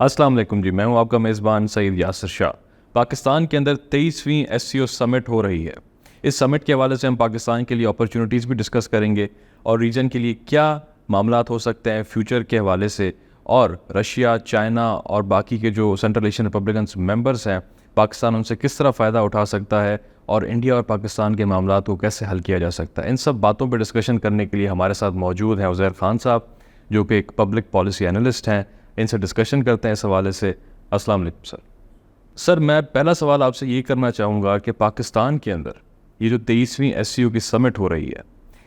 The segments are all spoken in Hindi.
अस्सलाम वालेकुम जी, मैं हूं आपका मेज़बान सईद यासिर शाह। पाकिस्तान के अंदर 23वीं एससीओ समिट हो रही है। इस समिट के हवाले से हम पाकिस्तान के लिए अपॉर्चुनिटीज़ भी डिस्कस करेंगे और रीजन के लिए क्या मामलात हो सकते हैं फ्यूचर के हवाले से, और रशिया, चाइना और बाकी के जो सेंट्रल एशियन रिपब्लिकन्स मेंबर्स हैं, पाकिस्तान उनसे किस तरह फ़ायदा उठा सकता है और इंडिया और पाकिस्तान के मामलात को कैसे हल किया जा सकता है। इन सब बातों पर डिस्कशन करने के लिए हमारे साथ मौजूद हैं उज़ैर खान साहब, जो कि एक पब्लिक पॉलिसी एनालिस्ट हैं। इनसे डिस्कशन करते हैं इस हवाले से। अस्सलाम वालेकुम सर। सर, मैं पहला सवाल आपसे ये करना चाहूँगा कि पाकिस्तान के अंदर ये जो 23वीं एससीओ की समिट हो रही है,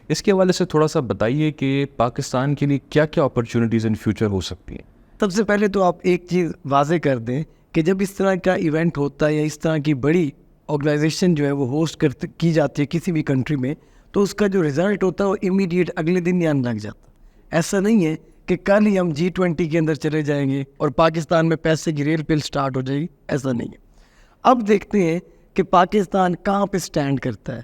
इसके हवाले से थोड़ा सा बताइए कि पाकिस्तान के लिए क्या क्या अपॉर्चुनिटीज़ इन फ्यूचर हो सकती हैं। सबसे पहले तो आप एक चीज़ वाजे कर दें कि जब इस तरह का इवेंट होता है या इस तरह की बड़ी ऑर्गेनाइजेशन जो है वो होस्ट की जाती है किसी भी कंट्री में, तो उसका जो रिज़ल्ट होता है वो इमीडिएट अगले दिन ही आने लग जाता है। ऐसा नहीं है कि कल ही हम G20 के अंदर चले जाएंगे और पाकिस्तान में पैसे की रेल पिल स्टार्ट हो जाएगी, ऐसा नहीं है। अब देखते हैं कि पाकिस्तान कहाँ पे स्टैंड करता है।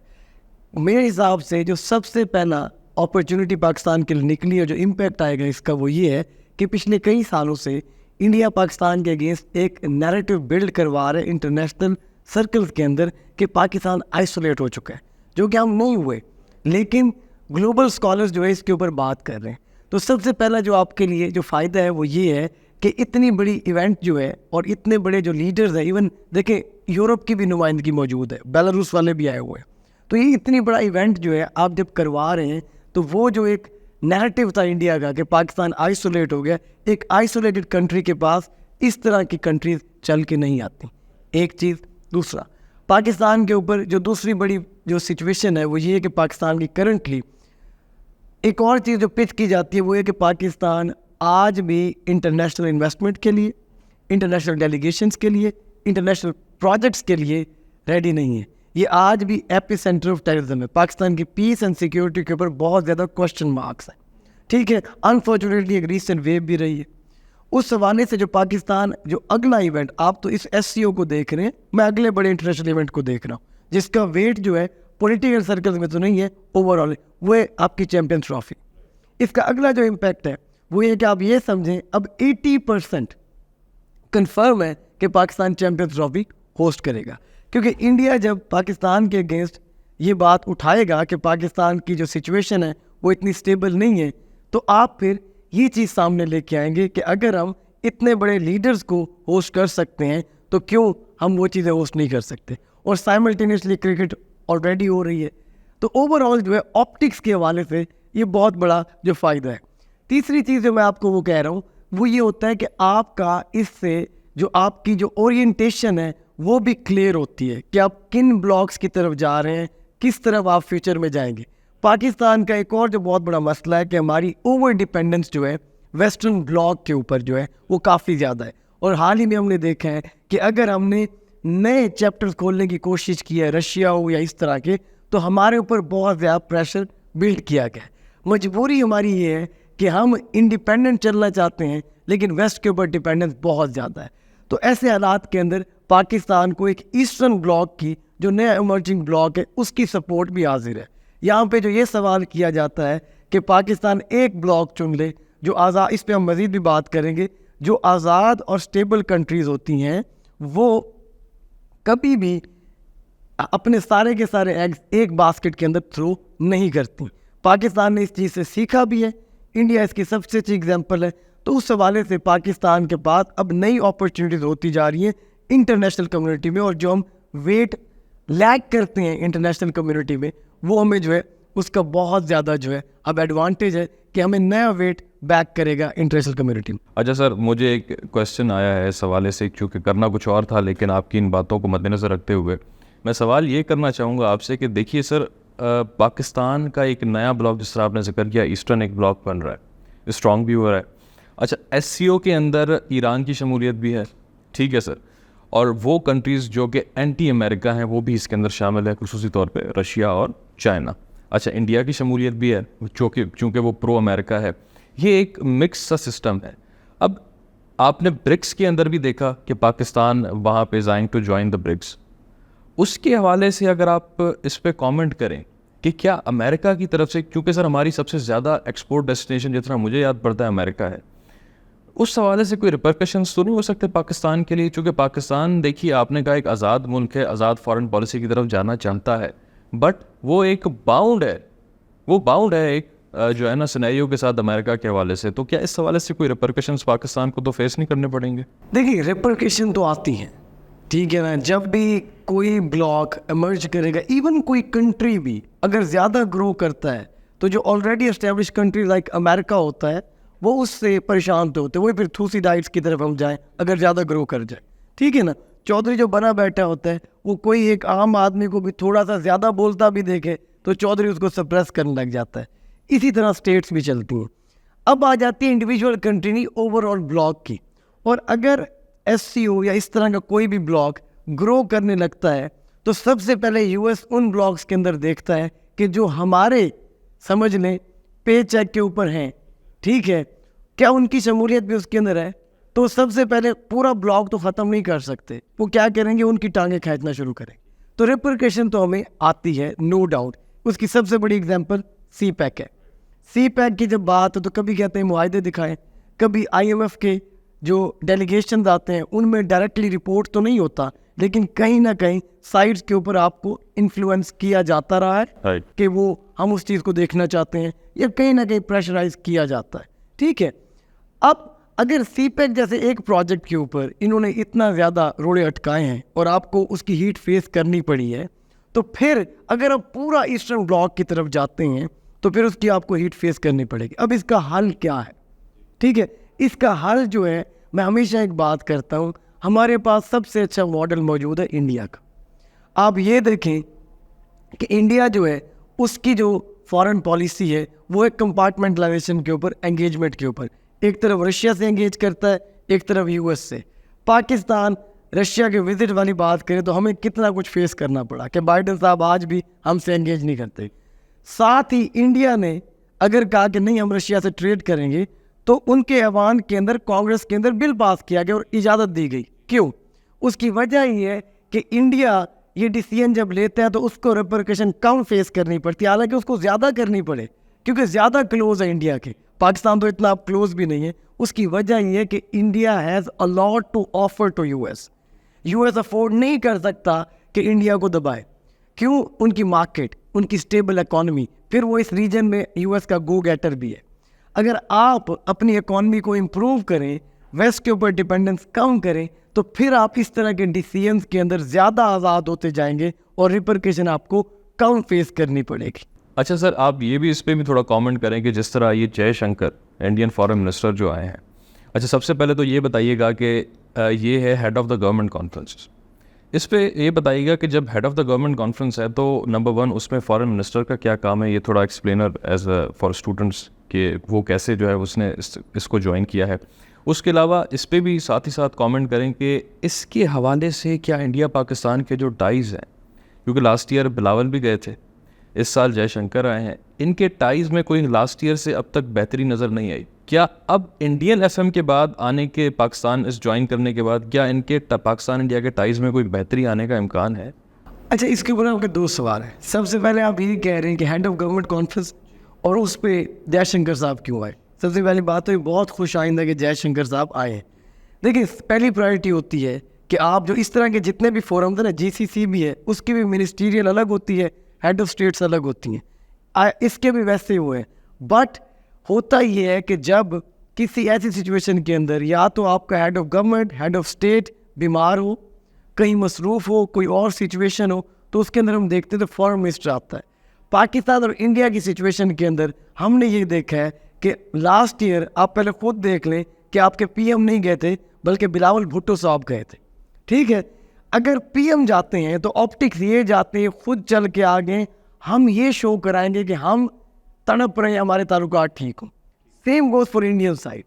मेरे हिसाब से जो सबसे पहला अपॉर्चुनिटी पाकिस्तान के लिए निकली है, जो इम्पैक्ट आएगा इसका, वो ये है कि पिछले कई सालों से इंडिया पाकिस्तान के अगेंस्ट एक नैरेटिव बिल्ड करवा रहे इंटरनेशनल सर्कल्स के अंदर कि पाकिस्तान आइसोलेट हो चुका है, जो कि हम नहीं हुए, लेकिन ग्लोबल स्कॉलर्स जो है इसके ऊपर बात कर रहे हैं। तो सबसे पहला जो आपके लिए जो फ़ायदा है वो ये है कि इतनी बड़ी इवेंट जो है और इतने बड़े जो लीडर्स हैं, इवन देखें यूरोप की भी नुमाइंदगी मौजूद है, बेलारूस वाले भी आए हुए हैं। तो ये इतनी बड़ा इवेंट जो है आप जब करवा रहे हैं, तो वो जो एक नैरेटिव था इंडिया का कि पाकिस्तान आइसोलेट हो गया, एक आइसोलेटेड कंट्री के पास इस तरह की कंट्रीज चल के नहीं आती, एक चीज़। दूसरा, पाकिस्तान के ऊपर जो दूसरी बड़ी जो सिचुएशन है वो ये है कि पाकिस्तान की करंटली एक और चीज़ जो पिच की जाती है वो है कि पाकिस्तान आज भी इंटरनेशनल इन्वेस्टमेंट के लिए, इंटरनेशनल डेलीगेशंस के लिए, इंटरनेशनल प्रोजेक्ट्स के लिए रेडी नहीं है। ये आज भी एपी सेंटर ऑफ टेररिज्म है। पाकिस्तान की पीस एंड सिक्योरिटी के ऊपर बहुत ज़्यादा क्वेश्चन मार्क्स हैं, ठीक है। अनफॉर्चुनेटली एक रीसेंट वेव भी रही है। उस हवाले से जो पाकिस्तान जो अगला इवेंट, आप तो इस एससीओ को देख रहे हैं, मैं अगले बड़े इंटरनेशनल इवेंट को देख रहा हूँ जिसका वेट जो है पॉलिटिकल सर्कल्स में तो नहीं है, ओवरऑल वो है आपकी चैंपियंस ट्रॉफी। इसका अगला जो इम्पैक्ट है वो ये कि आप ये समझें अब 80% कंफर्म है कि पाकिस्तान चैंपियंस ट्रॉफी होस्ट करेगा, क्योंकि इंडिया जब पाकिस्तान के अगेंस्ट ये बात उठाएगा कि पाकिस्तान की जो सिचुएशन है वो इतनी स्टेबल नहीं है, तो आप फिर ये चीज़ सामने लेके आएंगे कि अगर हम इतने बड़े लीडर्स को होस्ट कर सकते हैं तो क्यों हम वो चीज़ें होस्ट नहीं कर सकते। और साइमल्टेनियसली क्रिकेट ऑलरेडी हो रही है। तो ओवरऑल जो है ऑप्टिक्स के हवाले से ये बहुत बड़ा जो फ़ायदा है। तीसरी चीज़ जो मैं आपको वो कह रहा हूँ वो ये होता है कि आपका इससे जो आपकी जो ओरिएंटेशन है वो भी क्लियर होती है कि आप किन ब्लॉक्स की तरफ जा रहे हैं, किस तरफ आप फ्यूचर में जाएंगे। पाकिस्तान का एक और जो बहुत बड़ा मसला है कि हमारी ओवर डिपेंडेंस जो है वेस्टर्न ब्लॉक के ऊपर जो है वो काफ़ी ज़्यादा है। और हाल ही में हमने देखा है कि अगर हमने नए चैप्टर्स खोलने की कोशिश की है, रशिया हो या इस तरह के, तो हमारे ऊपर बहुत ज़्यादा प्रेशर बिल्ड किया गया है। मजबूरी हमारी ये है कि हम इंडिपेंडेंट चलना चाहते हैं लेकिन वेस्ट के ऊपर डिपेंडेंस बहुत ज़्यादा है। तो ऐसे हालात के अंदर पाकिस्तान को एक ईस्टर्न ब्लॉक की जो नया इमर्जिंग ब्लॉक है उसकी सपोर्ट भी हाजिर है। यहाँ पे जो ये सवाल किया जाता है कि पाकिस्तान एक ब्लॉक चुन ले जो आज़ाद, इस पर हम मज़ीद भी बात करेंगे, जो आज़ाद और स्टेबल कंट्रीज़ होती हैं वो कभी भी अपने सारे के सारे एग्स एक बास्केट के अंदर थ्रो नहीं करती। पाकिस्तान ने इस चीज़ से सीखा भी है, इंडिया इसकी सबसे अच्छी एग्जांपल है। तो उस हवाले से पाकिस्तान के पास अब नई अपॉर्चुनिटीज़ होती जा रही हैं इंटरनेशनल कम्युनिटी में, और जो हम वेट लैग करते हैं इंटरनेशनल कम्युनिटी में वो हमें जो है उसका बहुत ज़्यादा जो है अब एडवांटेज है कि हमें नया वेट बैक करेगा इंटरनेशनल कम्युनिटी में। अच्छा सर, मुझे एक क्वेश्चन आया है इस हवाले से, क्योंकि करना कुछ और था लेकिन आपकी इन बातों को मद्देनज़र रखते हुए मैं सवाल ये करना चाहूँगा आपसे कि देखिए सर, पाकिस्तान का एक नया ब्लॉक जिस तरह आपने जिक्र किया, ईस्टर्न एक ब्लॉक बन रहा है, स्ट्रॉन्ग भी हो रहा है। अच्छा, एससीओ के अंदर ईरान की शमूलियत भी है, ठीक है सर, और वो कंट्रीज़ जो कि एंटी अमेरिका हैं वो भी इसके अंदर शामिल है, खुसूसी तौर पे रशिया और चाइना। अच्छा, इंडिया की शमूलियत भी है चूँकि वो प्रो अमेरिका है। ये एक मिक्स सा सिस्टम है। अब आपने ब्रिक्स के अंदर भी देखा कि पाकिस्तान वहाँ पे जाइंग टू जॉइन द ब्रिक्स। उसके हवाले से अगर आप इस पे कमेंट करें कि क्या अमेरिका की तरफ से, क्योंकि सर हमारी सबसे ज़्यादा एक्सपोर्ट डेस्टिनेशन जितना मुझे याद पड़ता है अमेरिका है, उस हवाले से कोई रिपरकशंस तो नहीं हो सकते पाकिस्तान के लिए, क्योंकि पाकिस्तान देखिए आपने कहा एक आज़ाद मुल्क है, आज़ाद फॉरेन पॉलिसी की तरफ जाना चाहता है, बट वो एक बाउंड है, एक जो है ना सिनेरियो के साथ अमेरिका के हवाले से। तो क्या इस हवाले से कोई रिपरकशंस पाकिस्तान को तो फेस नहीं करने पड़ेंगे? देखिए रिपरकशन तो आती हैं, ठीक है ना। जब भी कोई ब्लॉक इमर्ज करेगा, इवन कोई कंट्री भी अगर ज़्यादा ग्रो करता है, तो जो already establish country like America होता है वो उससे परेशान तो होते हैं, वो फिर थूसीडाइट्स की तरफ हम जाएं अगर ज़्यादा ग्रो कर जाए, ठीक है ना। चौधरी जो बना बैठा होता है वो कोई एक आम आदमी को भी थोड़ा सा ज़्यादा बोलता भी देखे तो चौधरी उसको सप्रेस करने लग जाता है। इसी तरह स्टेट्स भी चलती हैं। अब आ जाती है इंडिविजुअल कंट्री नहीं, ओवरऑल ब्लॉक की। और अगर SCO या इस तरह का कोई भी ब्लॉक ग्रो करने लगता है तो सबसे पहले US उन ब्लॉक्स के अंदर देखता है कि जो हमारे समझ लें पे चेक के ऊपर हैं, ठीक है, क्या उनकी शमूलियत भी उसके अंदर है। तो सबसे पहले पूरा ब्लॉक तो ख़त्म नहीं कर सकते, वो क्या करेंगे, उनकी टांगें खींचना शुरू करें। तो रिपरकशन तो हमें आती है, नो डाउट। उसकी सबसे बड़ी एग्जांपल CPEC है। CPEC की जब बात है तो कभी कहते हैं मुआहदे दिखाएं, कभी IMF के जो डेलीगेशन आते हैं उनमें डायरेक्टली रिपोर्ट तो नहीं होता, लेकिन कहीं ना कहीं साइड्स के ऊपर आपको इन्फ्लुएंस किया जाता रहा है कि वो हम उस चीज़ को देखना चाहते हैं, या कहीं ना कहीं प्रेशराइज किया जाता है, ठीक है। अब अगर CPEC जैसे एक प्रोजेक्ट के ऊपर इन्होंने इतना ज़्यादा रोड़े अटकाए हैं और आपको उसकी हीट फेस करनी पड़ी है, तो फिर अगर आप पूरा ईस्टर्न ब्लॉक की तरफ जाते हैं तो फिर उसकी आपको हीट फेस करनी पड़ेगी। अब इसका हल क्या है, ठीक है। इसका हल जो है, मैं हमेशा एक बात करता हूँ, हमारे पास सबसे अच्छा मॉडल मौजूद है इंडिया का। आप ये देखें कि इंडिया जो है उसकी जो फॉरेन पॉलिसी है वो एक कंपार्टमेंटलाइजेशन के ऊपर, एंगेजमेंट के ऊपर, एक तरफ रशिया से एंगेज करता है, एक तरफ US से। पाकिस्तान रशिया के विजिट वाली बात करें तो हमें कितना कुछ फेस करना पड़ा कि बाइडन साहब आज भी हमसे एंगेज नहीं करते। साथ ही इंडिया ने अगर कहा कि नहीं हम रशिया से ट्रेड करेंगे, तो उनके ऐवान के अंदर, कांग्रेस के अंदर बिल पास किया गया और इजाज़त दी गई। क्यों? उसकी वजह ये है कि इंडिया ये डिसीजन जब लेता है तो उसको रिपरकशन कम फेस करनी पड़ती है, हालांकि उसको ज़्यादा करनी पड़े क्योंकि ज़्यादा क्लोज है इंडिया के। पाकिस्तान तो इतना क्लोज भी नहीं है। उसकी वजह ये है कि India has a lot to offer to US afford नहीं कर सकता कि इंडिया को दबाए। क्यों? उनकी मार्केट, उनकी स्टेबल इकॉनमी, फिर वो इस रीजन में US का गो गेटर भी है। अगर आप अपनी इकॉनमी को इम्प्रूव करें, वेस्ट के ऊपर डिपेंडेंस कम करें, तो फिर आप इस तरह के डिसीजंस के अंदर ज़्यादा आज़ाद होते जाएंगे और रिपरकशन आपको कम फेस करनी पड़ेगी। अच्छा सर, आप ये भी इस पर भी थोड़ा कमेंट करें कि जिस तरह ये जयशंकर इंडियन फॉरेन मिनिस्टर जो आए हैं, अच्छा सबसे पहले तो ये बताइएगा कि ये है head of the government conference. इस पे ये बताइएगा कि जब head of the government conference है तो नंबर 1 उसमें फॉरेन मिनिस्टर का क्या काम है, ये थोड़ा एक्सप्लेनर एज फॉर स्टूडेंट्स कि वो कैसे जो है उसने इसको ज्वाइन किया है। उसके अलावा इस पे भी साथ ही साथ कमेंट करें कि इसके हवाले से क्या इंडिया पाकिस्तान के जो टाइज़ हैं, क्योंकि लास्ट ईयर बिलावल भी गए थे, इस साल जयशंकर आए हैं, इनके टाइज़ में कोई लास्ट ईयर से अब तक बेहतरी नज़र नहीं आई। क्या अब इंडियन FM के बाद आने के, पाकिस्तान इस ज्वाइन करने के बाद, क्या इनके पाकिस्तान इंडिया के टाइज़ में कोई बेहतरी आने का इम्कान है? अच्छा, इसके ऊपर आपके 2 सवाल हैं। सबसे पहले आप ये कह रहे हैं कि हेड ऑफ गवर्नमेंट कॉन्फ्रेंस और उस पर जयशंकर साहब क्यों आए। सबसे पहली बात तो ये बहुत खुश आइंदा कि जयशंकर साहब आए हैं। देखिए, पहली प्रायोरिटी होती है कि आप जो इस तरह के जितने भी फोरम थे ना, GCC भी है, उसकी भी मिनिस्टीरियल अलग होती है, हेड ऑफ स्टेट्स अलग होती हैं, इसके भी वैसे हुए हैं। बट होता ये है कि जब किसी ऐसी सिचुएशन के अंदर या तो आपका head of government, head of state बीमार हो, कहीं मसरूफ़ हो, कोई और सिचुएशन हो, तो उसके अंदर हम देखते हैं तो फॉरेन मिनिस्टर आता है। पाकिस्तान और इंडिया की सिचुएशन के अंदर हमने ये देखा है कि लास्ट ईयर, आप पहले खुद देख लें कि आपके PM नहीं गए थे बल्कि बिलावल भुट्टो साहब गए थे, ठीक है। अगर PM जाते हैं तो ऑप्टिक्स ये जाते हैं खुद चल के आगे, हम ये शो कराएंगे कि हम तड़प रहे हैं, हमारे ताल्लुकात ठीक हो। Same goes for Indian side.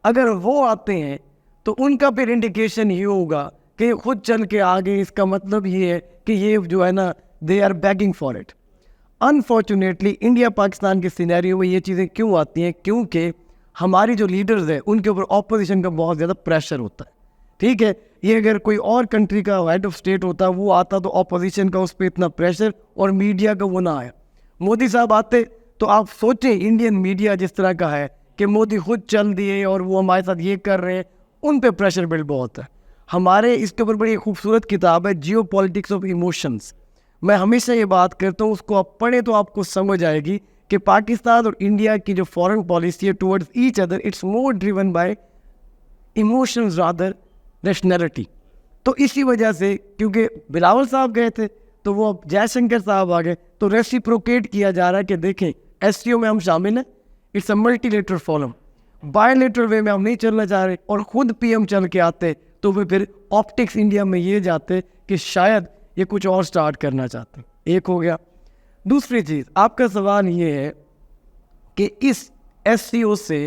अगर वो आते हैं तो उनका फिर इंडिकेशन ये होगा कि खुद चल के आगे, इसका मतलब ये है कि ये जो है ना, they are begging for it. Unfortunately India Pakistan के सिनेरियो में ये चीज़ें क्यों आती हैं? क्योंकि हमारी जो लीडर्स हैं उनके ऊपर ऑपोजिशन का बहुत ज़्यादा प्रेशर होता है, ठीक है। ये अगर कोई और कंट्री का हेड ऑफ स्टेट होता, वो आता तो ऑपोजिशन का उस पर इतना प्रेशर और मीडिया का वो ना आया। मोदी साहब आते तो आप सोचें, इंडियन मीडिया जिस तरह का है कि मोदी खुद चल दिए और वो हमारे साथ ये कर रहे हैं, उन पे प्रेशर बिल्ड बहुत है। हमारे इसके ऊपर बड़ी खूबसूरत किताब है जियो पॉलिटिक्स ऑफ इमोशंस। मैं हमेशा ये बात करता हूँ, उसको आप पढ़ें तो आपको समझ आएगी कि पाकिस्तान और इंडिया की जो फॉरेन पॉलिसी है towards each other, it's more driven by emotions rather rationality. तो इसी वजह से, क्योंकि बिलावल साहब गए थे तो वो अब जयशंकर साहब आ गए, तो रेसिप्रोकेट किया जा रहा है कि देखें एससीओ में हम शामिल हैं, it's a multilateral forum, bilateral way में हम नहीं चलना चाह रहे। और ख़ुद पीएम चल के आते तो वे फिर ऑप्टिक्स इंडिया में ये जाते कि शायद ये कुछ और स्टार्ट करना चाहते। एक हो गया। दूसरी चीज़, आपका सवाल ये है कि इस एससीओ से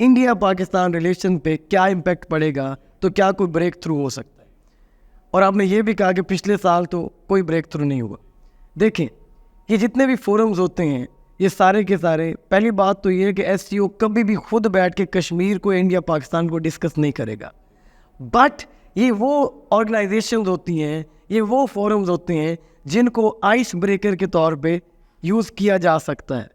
इंडिया पाकिस्तान रिलेशन पे क्या इम्पेक्ट पड़ेगा, तो क्या कोई ब्रेक थ्रू हो सकता है। और आपने ये भी कहा कि पिछले साल तो कोई ब्रेक थ्रू नहीं हुआ। देखें, ये जितने भी फोरम्स होते हैं ये सारे के सारे, पहली बात तो ये है कि एससीओ कभी भी खुद बैठ के कश्मीर को, इंडिया पाकिस्तान को डिस्कस नहीं करेगा। बट ये वो ऑर्गेनाइजेशंस होती हैं, ये वो फोरम्स होते हैं जिनको आइस ब्रेकर के तौर पे यूज़ किया जा सकता है।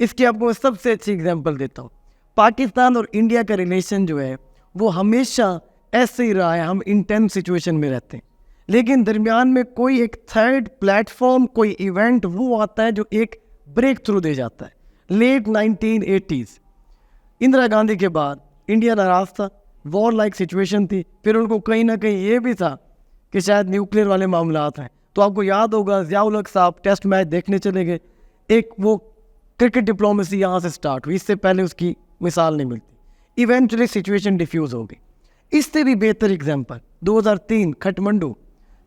इसकी आपको मैं सबसे अच्छी एग्जांपल देता हूँ। पाकिस्तान और इंडिया का रिलेशन जो है वो हमेशा ऐसे ही रहा है, हम इंटेंस सिचुएशन में रहते हैं, लेकिन दरमियान में कोई एक थर्ड प्लेटफॉर्म, कोई इवेंट वो आता है जो एक ब्रेक थ्रू दे जाता है। लेट 1980s इंदिरा गांधी के बाद इंडिया नाराज़ था, वॉर लाइक सिचुएशन थी, फिर उनको कहीं ना कहीं ये भी था कि शायद न्यूक्लियर वाले मामलात हैं। तो आपको याद होगा ज़ियाउल हक साहब टेस्ट मैच देखने चले गए, एक वो क्रिकेट डिप्लोमेसी यहाँ से स्टार्ट हुई, इससे पहले उसकी मिसाल नहीं मिलती। इवेंचुअली सिचुएशन डिफ्यूज़ हो गई। इससे भी बेहतर एग्जाम्पल 2003 खटमंडू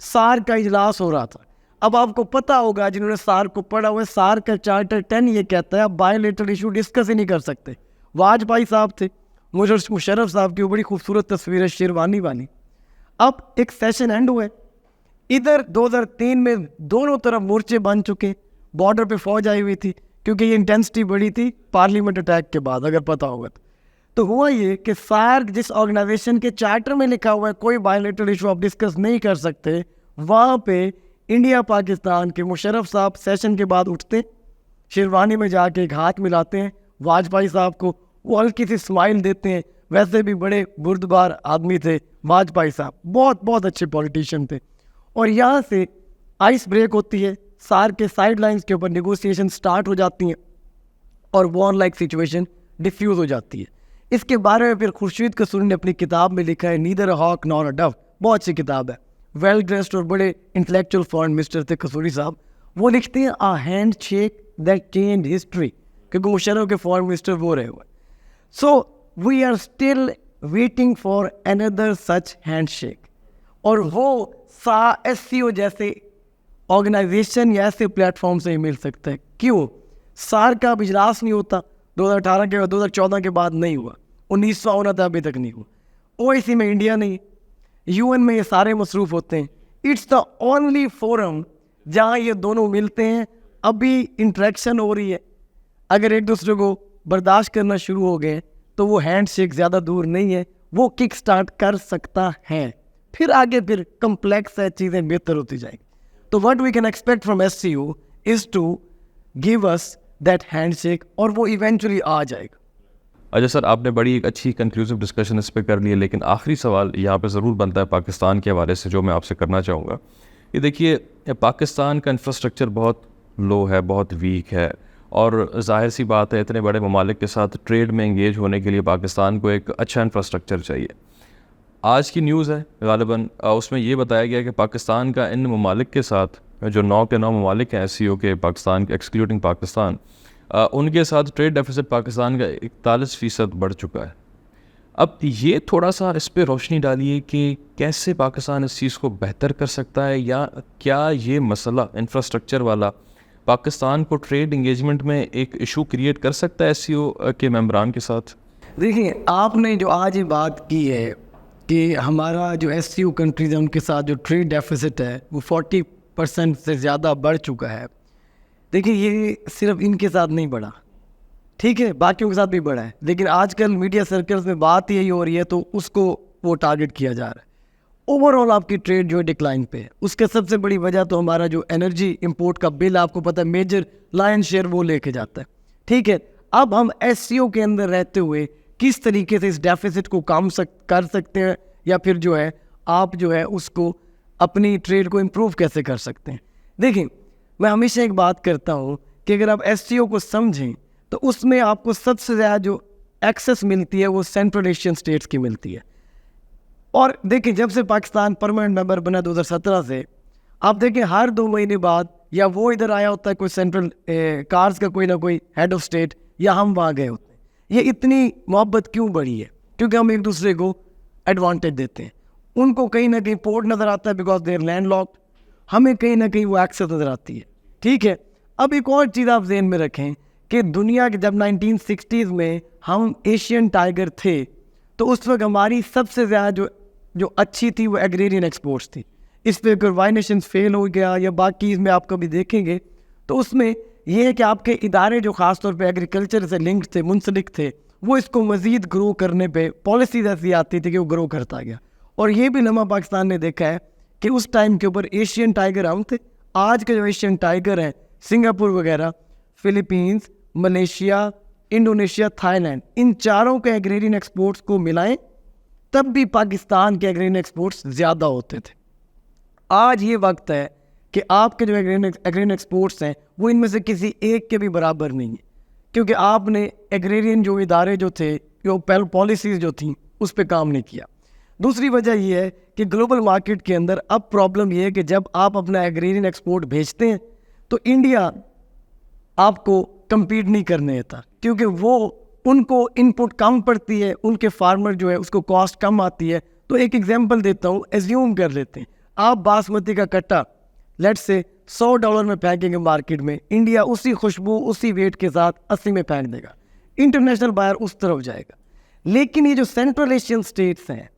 सार्क का इजलास हो रहा था। अब आपको पता होगा, जिन्होंने सार्क को पढ़ा हुआ है, सार्क का चार्टर 10 ये कहता है आप बायोलेटरल इशू डिस्कस ही नहीं कर सकते। वाजपेयी साहब थे, मुशर्रफ साहब की वो बड़ी खूबसूरत तस्वीर है शेरवानी वाली। अब एक सेशन एंड हुआ है, इधर 2003 में दोनों तरफ मोर्चे बन चुके, बॉर्डर पे फौज आई हुई थी क्योंकि ये इंटेंसिटी बढ़ी थी पार्लियामेंट अटैक के बाद, अगर पता होगा तो हुआ ये कि सार्क जिस ऑर्गेनाइजेशन के चार्टर में लिखा हुआ है कोई बायोलेटरल इशू आप डिस्कस नहीं कर सकते, वहाँ पे इंडिया पाकिस्तान के मुशर्रफ साहब सेशन के बाद उठते, शेरवानी में जाके एक हाथ मिलाते हैं वाजपेयी साहब को, वो हल्की सी स्माइल देते हैं। वैसे भी बड़े बुर्दबार आदमी थे वाजपेयी साहब, बहुत बहुत अच्छे पॉलिटिशियन थे। और यहाँ से आइस ब्रेक होती है, सार्क के साइड लाइन्स के ऊपर निगोसिएशन स्टार्ट हो जाती हैं और वॉर लाइक सिचुएशन डिफ्यूज़ हो जाती है। इसके बारे में फिर खुर्शीद कसूरी ने अपनी किताब में लिखा है, neither a hawk nor a dove, बहुत अच्छी किताब है। वेल ड्रेस्ड और बड़े इंटेलेक्चुअल फॉरेन मिनिस्टर थे कसूरी साहब। वो लिखते हैं a handshake that change history, क्योंकि मुशर्रफ के फॉरेन मिनिस्टर वो रहे हुए। So we are still waiting for another such handshake. और वो एससीओ जैसे ऑर्गेनाइजेशन या ऐसे प्लेटफॉर्म से ही मिल सकता है। क्यों? सार्क का इजलास नहीं होता 2018 के बाद, 2014 के बाद नहीं हुआ, 1900 होना था अभी तक नहीं हुआ। ओआईसी में इंडिया नहीं, यूएन में ये सारे मसरूफ़ होते हैं। इट्स द ओनली फोरम जहाँ ये दोनों मिलते हैं, अभी इंटरेक्शन हो रही है। अगर एक दूसरे को बर्दाश्त करना शुरू हो गए तो वो हैंड शेक ज़्यादा दूर नहीं है, वो किक स्टार्ट कर सकता है। फिर आगे फिर कम्प्लेक्स है, चीज़ें बेहतर होती जाएंगी। तो what we can expect from SCO is to give us that handshake, और वो इवेंचुअली आ जाएगा। अच्छा सर, आपने बड़ी एक अच्छी कंक्लूसिव डिस्कशन इस पर कर ली है, लेकिन आखिरी सवाल यहाँ पे ज़रूर बनता है पाकिस्तान के हवाले से जो मैं आपसे करना चाहूँगा। ये देखिए, पाकिस्तान का इंफ्रास्ट्रक्चर बहुत लो है, बहुत वीक है, और जाहिर सी बात है इतने बड़े ममालिक के साथ ट्रेड में इंगेज होने के लिए पाकिस्तान को एक अच्छा इंफ्रास्ट्रक्चर चाहिए। आज की न्यूज़ है ग़ालिबन, उसमें ये बताया गया कि पाकिस्तान का इन ममालिक के साथ, जो 9 के 9 ममालिक हैं एससीओ के, पाकिस्तान के एक्सक्लूडिंग पाकिस्तान, उनके साथ ट्रेड डेफिसिट पाकिस्तान का 41% बढ़ चुका है। अब ये थोड़ा सा इस पर रोशनी डालिए कि कैसे पाकिस्तान इस चीज़ को बेहतर कर सकता है, या क्या ये मसला इंफ्रास्ट्रक्चर वाला पाकिस्तान को ट्रेड इंगेजमेंट में एक इशू क्रिएट कर सकता है एससीओ के मेंबरान के साथ? देखिए, आपने जो आज ये बात की है कि हमारा जो एससीओ कंट्रीज है उनके साथ जो ट्रेड डेफिसिट है वो 40% से ज़्यादा बढ़ चुका है। देखिए, ये सिर्फ इनके साथ नहीं बढ़ा, ठीक है, बाकियों के साथ भी बढ़ा है, लेकिन आजकल मीडिया सर्कल्स में बात यही हो रही है तो उसको वो टारगेट किया जा रहा है। ओवरऑल आपकी ट्रेड जो डिक्लाइन पे है, उसके सबसे बड़ी वजह तो हमारा जो एनर्जी इंपोर्ट का बिल, आपको पता है मेजर लायन शेयर वो लेके जाता है, ठीक है। अब हम SCO के अंदर रहते हुए किस तरीके से इस डेफिसिट को कर सकते हैं, या फिर जो है आप जो है उसको अपनी ट्रेड को इम्प्रूव कैसे कर सकते हैं। देखिए, मैं हमेशा एक बात करता हूँ कि अगर आप SCO को समझें तो उसमें आपको सबसे ज़्यादा जो एक्सेस मिलती है वो सेंट्रल एशियन स्टेट्स की मिलती है। और देखिए, जब से पाकिस्तान परमानेंट मेंबर बना 2017 से, आप देखें हर 2 महीने बाद या वो इधर आया होता है कोई सेंट्रल कार्स का कोई ना कोई हेड ऑफ स्टेट, या हम वहाँ गए होते हैं। ये इतनी मोहब्बत क्यों बढ़ी है? क्योंकि हम एक दूसरे को एडवांटेज देते हैं। उनको कहीं ना कहीं पोर्ट नज़र आता है because they are landlocked, हमें कहीं ना कहीं वो एक्सेस नज़र आती है। ठीक है, अब एक और चीज़ आप जहन में रखें कि दुनिया के जब 1960s में हम एशियन टाइगर थे, तो उस वक्त हमारी सबसे ज़्यादा जो अच्छी थी वो एग्रेरियन एक्सपोर्ट्स थी। इस पर अगर वाई नेशंस फेल हो गया या बाकी इसमें आप कभी देखेंगे तो उसमें यह है कि आपके इदारे जो ख़ास तौर पे एग्रीकल्चर से लिंक्ड थे, मुंसलिक थे, वो इसको मज़ीद ग्रो करने पे पॉलिसीज ऐसी आती थी कि वो ग्रो करता गया। और ये भी लम्हा पाकिस्तान ने देखा है कि उस टाइम के ऊपर एशियन टाइगर हम थे। आज के जो एशियन टाइगर हैं, सिंगापुर वगैरह, फिलीपींस, मलेशिया, इंडोनेशिया, थाईलैंड, इन चारों के एग्रेरियन एक्सपोर्ट्स को मिलाएं तब भी पाकिस्तान के एग्रेरियन एक्सपोर्ट्स ज़्यादा होते थे। आज ये वक्त है कि आपके जो एग्रेरियन एक्सपोर्ट्स हैं वो इनमें से किसी एक के भी बराबर नहीं है, क्योंकि आपने एग्रेरियन जो इदारे जो थे, जो पॉलिसीज़ जो थी, उस पर काम नहीं किया। दूसरी वजह यह है कि ग्लोबल मार्केट के अंदर अब प्रॉब्लम यह है कि जब आप अपना एग्रेरियन एक्सपोर्ट भेजते हैं तो इंडिया आपको कम्पीट नहीं करने देता, क्योंकि वो उनको इनपुट कम पड़ती है, उनके फार्मर जो है उसको कॉस्ट कम आती है। तो एक एग्जांपल देता हूँ, एज्यूम कर लेते हैं आप बासमती का कट्टा लेट्स से $100 में फेंकेंगे मार्केट में, इंडिया उसी खुशबू उसी वेट के साथ 80 में फेंक देगा, इंटरनेशनल बायर उस तरफ जाएगा। लेकिन ये जो सेंट्रल एशियन स्टेट्स हैं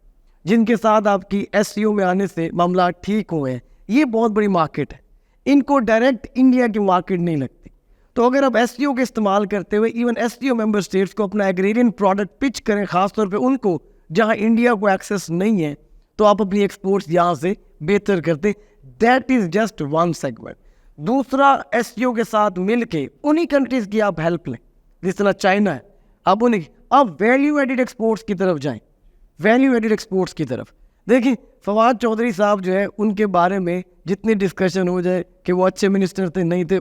जिनके साथ आपकी SCO में आने से मामला ठीक हुए हैं, ये बहुत बड़ी मार्केट है, इनको डायरेक्ट इंडिया की मार्केट नहीं लगती। तो अगर आप SCO के इस्तेमाल करते हुए इवन SCO मेंबर स्टेट्स को अपना एग्रेरियन प्रोडक्ट पिच करें, ख़ासतौर पे उनको जहां इंडिया को एक्सेस नहीं है, तो आप अपनी एक्सपोर्ट्स यहाँ से बेहतर करते। That is just one segment. दूसरा, SCO के साथ मिल के उन्हीं कंट्रीज़ की आप हेल्प लें, जिस तरह चाइना है, अब उन्हें आप वैल्यू एडिड एक्सपोर्ट्स की तरफ जाएँ, वैल्यू एडिड एक्सपोर्ट्स की तरफ। देखिए, फवाद चौधरी साहब जो है उनके बारे में जितनी डिस्कशन हो जाए कि वो अच्छे मिनिस्टर थे नहीं थे,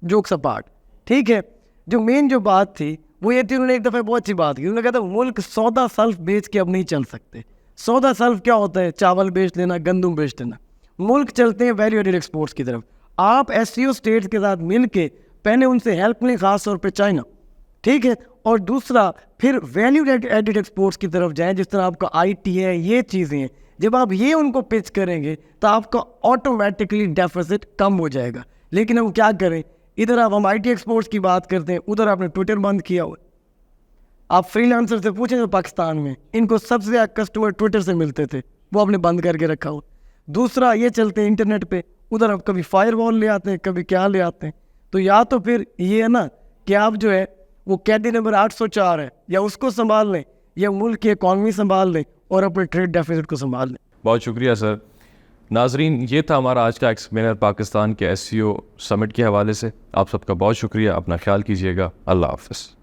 जोक्स अपार्ट, ठीक है, जो मेन जो बात थी वो ये थी, उन्होंने एक दफ़ा बहुत अच्छी बात की, उन्होंने कहा था मुल्क सौदा सल्फ बेच के अब नहीं चल सकते। सौदा सल्फ क्या होता है? चावल बेच लेना, गंदम बेच लेना। मुल्क चलते हैं वैल्यू एडिड एक्सपोर्ट्स की तरफ। आप SCO स्टेट्स के साथ मिल के पहले उनसे हेल्प लें, ख़ास तौर पर चाइना, ठीक है, और दूसरा फिर वैल्यू एडिड एक्सपोर्ट्स की तरफ जाएं, जिस तरह आपका IT है, ये चीज़ें हैं। जब आप ये उनको पिच करेंगे तो आपका ऑटोमेटिकली डेफिसिट कम हो जाएगा। लेकिन हम क्या करें, इधर आप हम IT एक्सपोर्ट्स की बात करते हैं, उधर आपने ट्विटर बंद किया हुआ। आप फ्रीलांसर से पूछें तो पाकिस्तान में इनको सबसे ज़्यादा कस्टमर ट्विटर से मिलते थे, वो आपने बंद करके रखा हुआ। दूसरा, ये चलते हैं इंटरनेट पे, उधर आप कभी फायरवॉल ले आते हैं, कभी क्या ले आते हैं। तो या तो फिर ये है ना कि आप जो है वो कैदी नंबर 804 है, या उसको संभाल लें या मुल्क की इकॉनमी संभाल लें और अपने ट्रेड डेफिसिट को संभाल लें। बहुत शुक्रिया सर। नाजरीन, ये था हमारा आज का एक्सप्लेनर पाकिस्तान के SCO समिट के हवाले से। आप सबका बहुत शुक्रिया, अपना ख्याल कीजिएगा। अल्लाह हाफ़िज़।